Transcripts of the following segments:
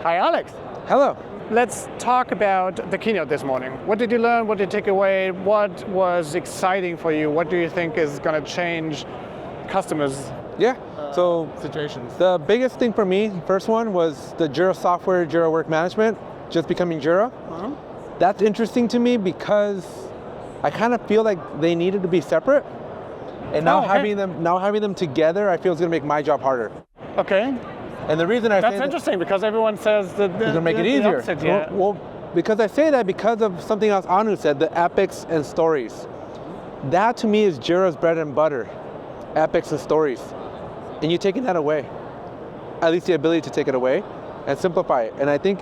Hi, Alex. Hello. Let's talk about the keynote this morning. What did you learn? What did you take away? What was exciting for you? What do you think is going to change customers' situations? The biggest thing for me, first one, was the Jira software, Jira Work Management, just becoming Jira. That's interesting to me because I kind of feel like they needed to be separate. And now having them together, I feel is going to make my job harder. Okay. And the reason I say that's interesting because everyone says that it's going to make it easier. Opposite, yeah. Well, because I say that because of something else Anu said, the epics and stories. That to me is Jira's bread and butter, epics and stories. And you're taking that away, at least the ability to take it away and simplify it. And I think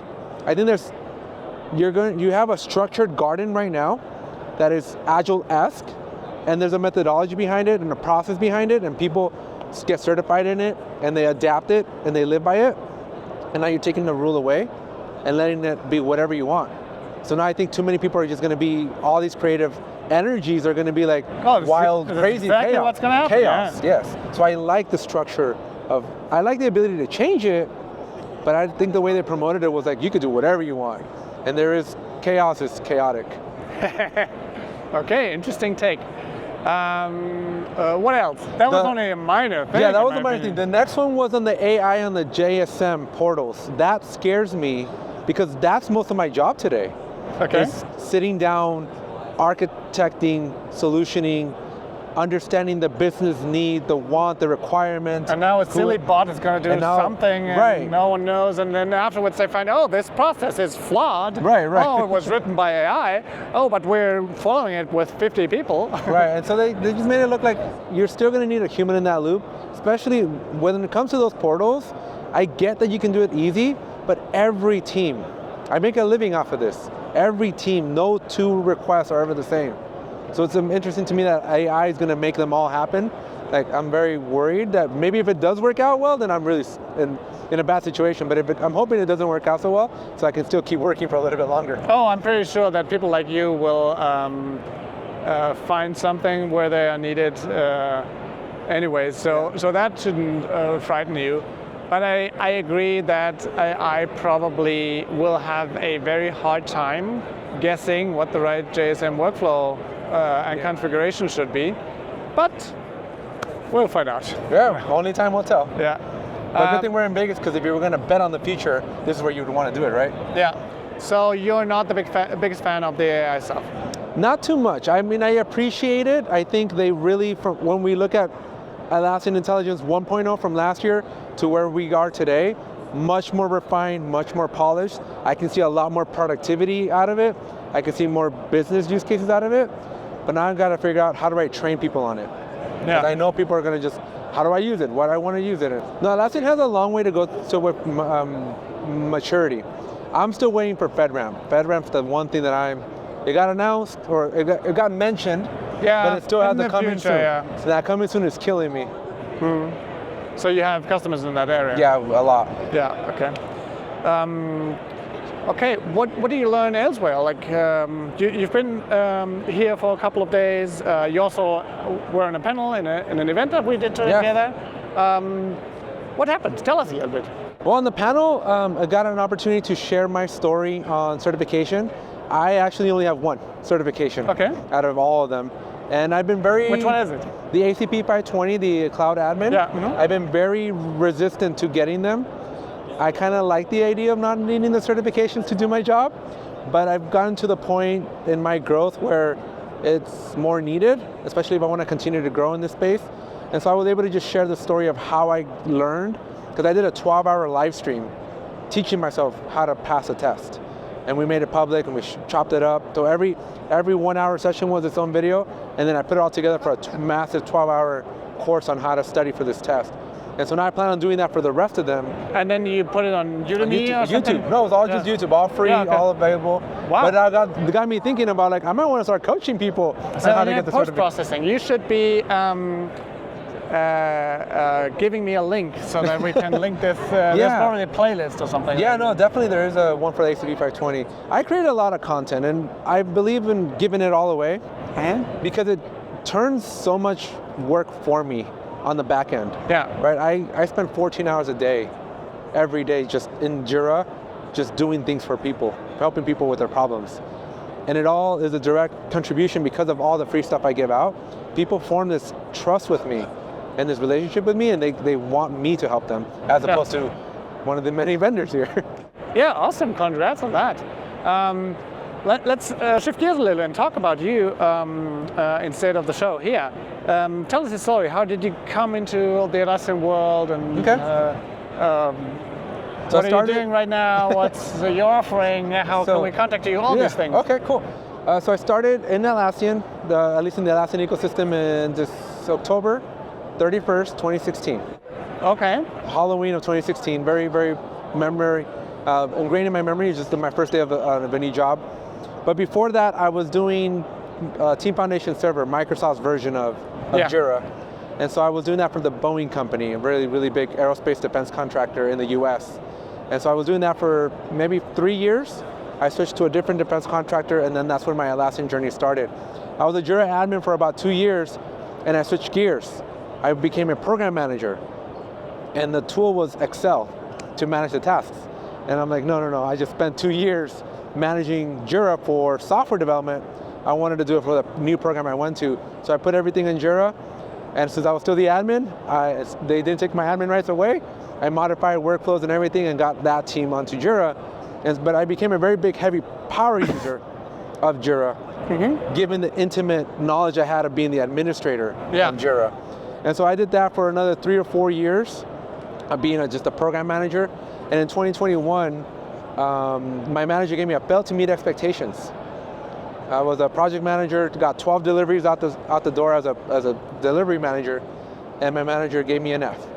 you have a structured garden right now that is Agile-esque, and there's a methodology behind it and a process behind it, and people get certified in it, and they adapt it, and they live by it. And now you're taking the rule away and letting it be whatever you want. So now I think too many people are just going to be, all these creative energies are going to be like wild, crazy exactly chaos. What's going to happen. Chaos, yes. So I like the structure I like the ability to change it, but I think the way they promoted it was like, you could do whatever you want. And chaos is chaotic. Okay, interesting take. What else? That was only a minor thing. Yeah, that was a minor thing. The next one was on the AI on the JSM portals. That scares me because that's most of my job today. Okay. Is sitting down, architecting, solutioning, understanding the business need, the want, the requirement. And now a silly bot is going to do something and no one knows, and then afterwards they find, oh, this process is flawed. Right. Oh, it was written by AI. Oh, but we're following it with 50 people. Right, and so they just made it look like you're still going to need a human in that loop, especially when it comes to those portals. I get that you can do it easy, but every team, I make a living off of this. Every team, no two requests are ever the same. So it's interesting to me that AI is going to make them all happen. Like, I'm very worried that maybe if it does work out well, then I'm really in a bad situation. But I'm hoping it doesn't work out so well, so I can still keep working for a little bit longer. Oh, I'm pretty sure that people like you will find something where they are needed anyways. So that shouldn't frighten you. But I agree that I probably will have a very hard time guessing what the right JSM workflow and configuration should be, but we'll find out. Yeah, only time will tell. Yeah. But good thing we're in Vegas, because if you were going to bet on the future, this is where you would want to do it, right? Yeah. So you're not the biggest fan of the AI stuff? Not too much. I mean, I appreciate it. I think they really, when we look at Atlassian Intelligence 1.0 from last year to where we are today, much more refined, much more polished. I can see a lot more productivity out of it. I can see more business use cases out of it. But now I've got to figure out, how do I train people on it? Yeah. I know people are going to just, how do I use it? What do I want to use it in? No, Atlassian has a long way to go with maturity. I'm still waiting for FedRAMP. FedRAMP's the one thing that it got announced, or it got mentioned, but it still hasn't come in soon. Yeah. So that coming soon is killing me. So you have customers in that area? Yeah, a lot. Yeah, okay. Okay, what do you learn elsewhere? Like, you've been here for a couple of days. You also were on a panel in an event that we did together. What happened? Tell us a little bit. Well, on the panel, I got an opportunity to share my story on certification. I actually only have one certification out of all of them. And I've been very... Which one is it? The ACP 520, the cloud admin. Yeah. Mm-hmm. I've been very resistant to getting them. I kind of like the idea of not needing the certifications to do my job, but I've gotten to the point in my growth where it's more needed, especially if I want to continue to grow in this space. And so I was able to just share the story of how I learned, because I did a 12-hour live stream teaching myself how to pass a test. And we made it public and we chopped it up. So every 1 hour session was its own video, and then I put it all together for a massive 12-hour course on how to study for this test. And so now I plan on doing that for the rest of them. And then you put it on Udemy or something? YouTube. No, it was all just YouTube, all free, all available. Wow. But it got me thinking about, like, I might want to start coaching people on how to get the certificate. Post-processing. You should be giving me a link so that we can link this. There's probably a playlist or something. Yeah, no, definitely there is one for the ACP 520. I create a lot of content, and I believe in giving it all away because it turns so much work for me on the back end. Yeah. Right. I spend 14 hours a day, every day, just in Jira, just doing things for people, helping people with their problems. And it all is a direct contribution because of all the free stuff I give out. People form this trust with me and this relationship with me, and they want me to help them as opposed to one of the many vendors here. Yeah, awesome. Congrats on that. Let's shift gears a little and talk about you instead of the show here. Tell us your story. How did you come into the Atlassian world, and what are you doing right now? What's your offering? How can we contact you? All these things. Okay, cool. So I started in Atlassian, at least in the Atlassian ecosystem, in this October 31st, 2016. Okay. Halloween of 2016. Very, very ingrained in my memory. It's just my first day of a new job. But before that, I was doing Team Foundation Server, Microsoft's version of Jira. And so I was doing that for the Boeing company, a really, really big aerospace defense contractor in the US. And so I was doing that for maybe 3 years. I switched to a different defense contractor, and then that's when my Atlassian journey started. I was a Jira admin for about 2 years, and I switched gears. I became a program manager, and the tool was Excel to manage the tasks. And I'm like, no, I just spent 2 years managing Jira for software development. I wanted to do it for the new program I went to. So I put everything in Jira, and since I was still the admin, they didn't take my admin rights away. I modified workflows and everything and got that team onto Jira. But I became a very big, heavy power user of Jira, given the intimate knowledge I had of being the administrator of Jira. And so I did that for another 3 or 4 years of being just a program manager. And in 2021, my manager gave me a fail to meet expectations. I was a project manager, got 12 deliveries out the door as a delivery manager, and my manager gave me an F.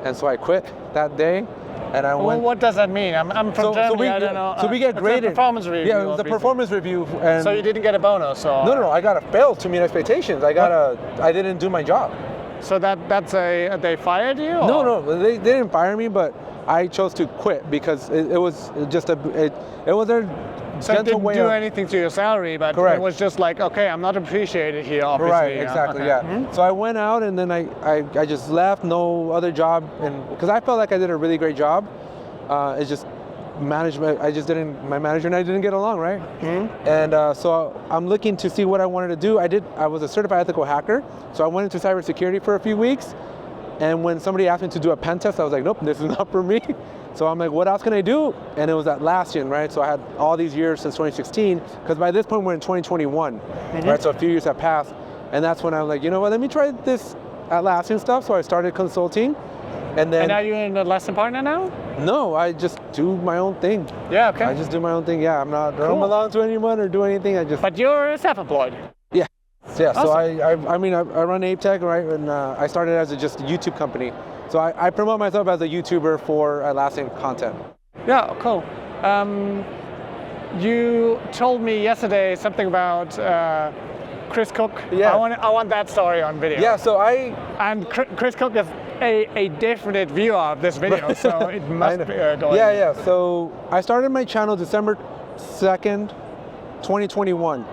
And so I quit that day, and I went. What does that mean? I'm from Germany. I don't know. So we get graded. It's a performance review. Yeah, it was a performance review. And so you didn't get a bonus, or? No. I got a fail to meet expectations. I didn't do my job. So they fired you? Or? No, they didn't fire me, but I chose to quit because it was just it was a so gentle way. So it didn't do anything to your salary, but correct. It was just like, okay, I'm not appreciated here, obviously. Right, exactly, okay. yeah. So I went out, and then I just left, no other job, and because I felt like I did a really great job. It's just management. My manager and I didn't get along, right? And so I'm looking to see what I wanted to do. I was a certified ethical hacker, so I went into cybersecurity for a few weeks. And when somebody asked me to do a pen test, I was like, nope, this is not for me. So I'm like, what else can I do? And it was Atlassian, right? So I had all these years since 2016, because by this point we're in 2021, right? So a few years have passed. And that's when I'm like, you know what, let me try this Atlassian stuff. So I started consulting. And are you an Atlassian partner now? No, I just do my own thing. Yeah, okay. I just do my own thing, yeah. I don't belong to anyone or do anything, But you're self-employed? Yeah, awesome. So I run ApeTech, right? And I started as just a YouTube company. So I promote myself as a YouTuber for Atlassian content. Yeah, cool. You told me yesterday something about Chris Cooke. Yeah. I want that story on video. Yeah, so And Chris Cooke is a definite viewer of this video, so it must be going. Yeah. So I started my channel December 2nd, 2021.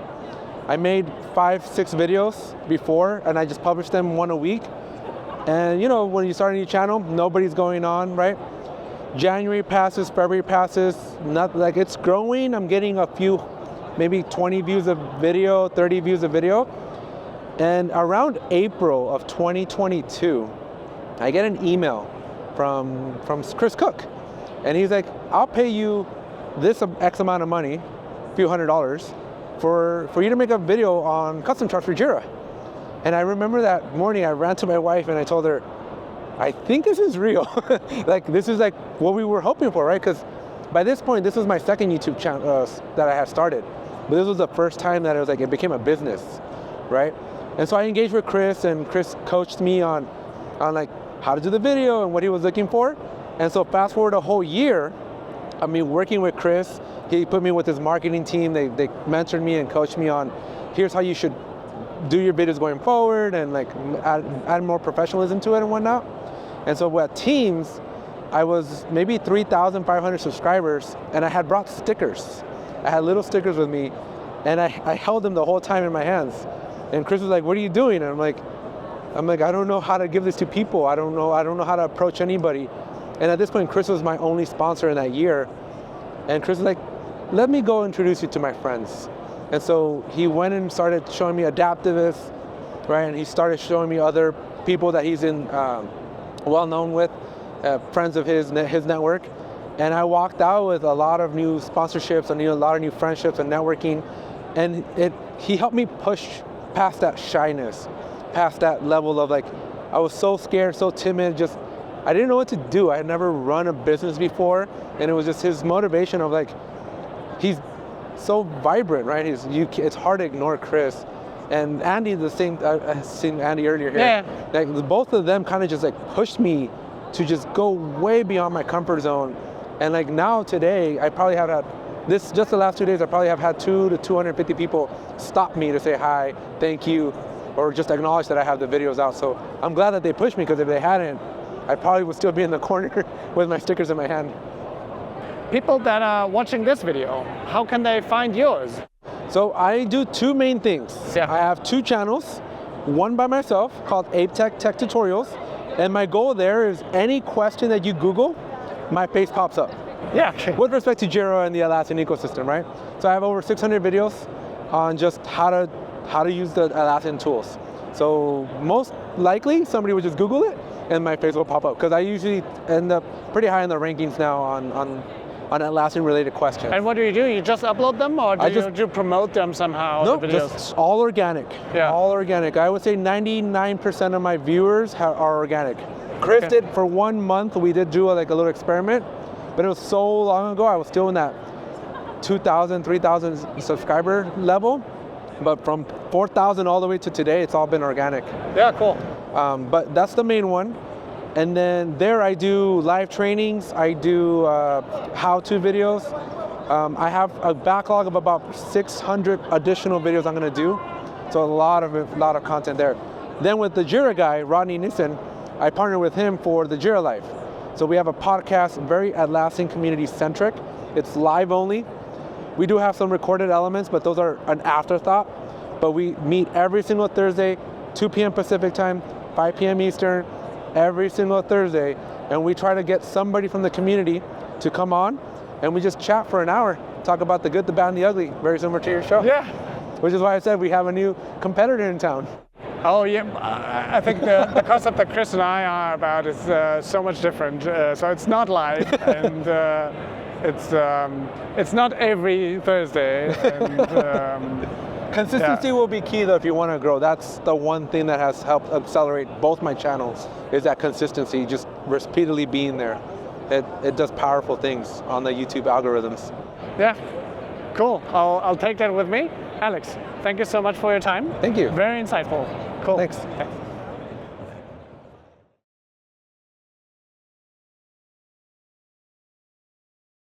I made 5-6 videos before, and I just published them one a week. And you know, when you start a new channel, nobody's going on, right? January passes, February passes, it's growing. I'm getting a few, maybe 20 views of video, 30 views of video. And around April of 2022, I get an email from Chris Cooke. And he's like, I'll pay you this X amount of money, a few $100s, for you to make a video on custom charts for Jira. And I remember that morning I ran to my wife and I told her, I think this is real. This is like what we were hoping for, right? Because by this point, this was my second YouTube channel that I had started. But this was the first time that it became a business, right? And so I engaged with Chris, and Chris coached me on like how to do the video and what he was looking for. And so fast forward a whole year, I mean, working with Chris, he put me with his marketing team. They mentored me and coached me on, here's how you should do your videos going forward, and like add more professionalism to it and whatnot. And so with Teams, I was maybe 3,500 subscribers, and I had brought stickers. I had little stickers with me, and I held them the whole time in my hands. And Chris was like, what are you doing? And I'm like, I don't know how to give this to people. I don't know how to approach anybody. And at this point, Chris was my only sponsor in that year. And Chris was like, let me go introduce you to my friends. And so he went and started showing me Adaptivists, right? And he started showing me other people that he's well known with, friends of his network. And I walked out with a lot of new sponsorships and a lot of new friendships and networking. And he helped me push past that shyness, past that level of like, I was so scared, so timid, just, I didn't know what to do. I had never run a business before. And it was just his motivation of like, he's so vibrant, right? It's hard to ignore Chris. And Andy, the same, I've seen Andy earlier here. Yeah. Like, both of them kind of just like pushed me to just go way beyond my comfort zone. And like now today, I probably have had, just the last 2 days, I probably have had 200 to 250 people stop me to say hi, thank you, or just acknowledge that I have the videos out. So I'm glad that they pushed me, because if they hadn't, I probably would still be in the corner with my stickers in my hand. People that are watching this video, how can they find yours? So I do two main things. Yeah. I have two channels, one by myself called Ape Tech Tutorials, and my goal there is any question that you Google, my face pops up. Yeah. Okay. With respect to Jira and the Atlassian ecosystem, right? So I have over 600 videos on just how to use the Atlassian tools. So most likely somebody would just Google it and my face will pop up, because I usually end up pretty high in the rankings now on Atlassian related questions. And what do? You just upload them, or do you promote them somehow? Nope, the videos? just all organic. Yeah. All organic. I would say 99% of my viewers are organic. Chris did for 1 month, we did do a little experiment, but it was so long ago, I was still in that 2,000, 3,000 subscriber level. But from 4,000 all the way to today, it's all been organic. Yeah, cool. But that's the main one. And then there I do live trainings, I do how-to videos. I have a backlog of about 600 additional videos I'm gonna do. So a lot of content there. Then with the Jira guy, Rodney Nissen, I partner with him for the Jira Life. So we have a podcast, very Atlassian community centric. It's live only. We do have some recorded elements, but those are an afterthought. But we meet every single Thursday, 2 p.m. Pacific time, 5 p.m. Eastern, every single Thursday. And we try to get somebody from the community to come on, and we just chat for an hour, talk about the good, the bad, and the ugly, very similar to your show. Yeah. Which is why I said we have a new competitor in town. Oh yeah, I think the concept that Chris and I are about is so much different. So it's not live, and it's not every Thursday. And, Consistency will be key though if you want to grow. That's the one thing that has helped accelerate both my channels, is that consistency, just repeatedly being there. It does powerful things on the YouTube algorithms. Yeah, cool. I'll take that with me. Alex, thank you so much for your time. Thank you. Very insightful. Cool. Thanks.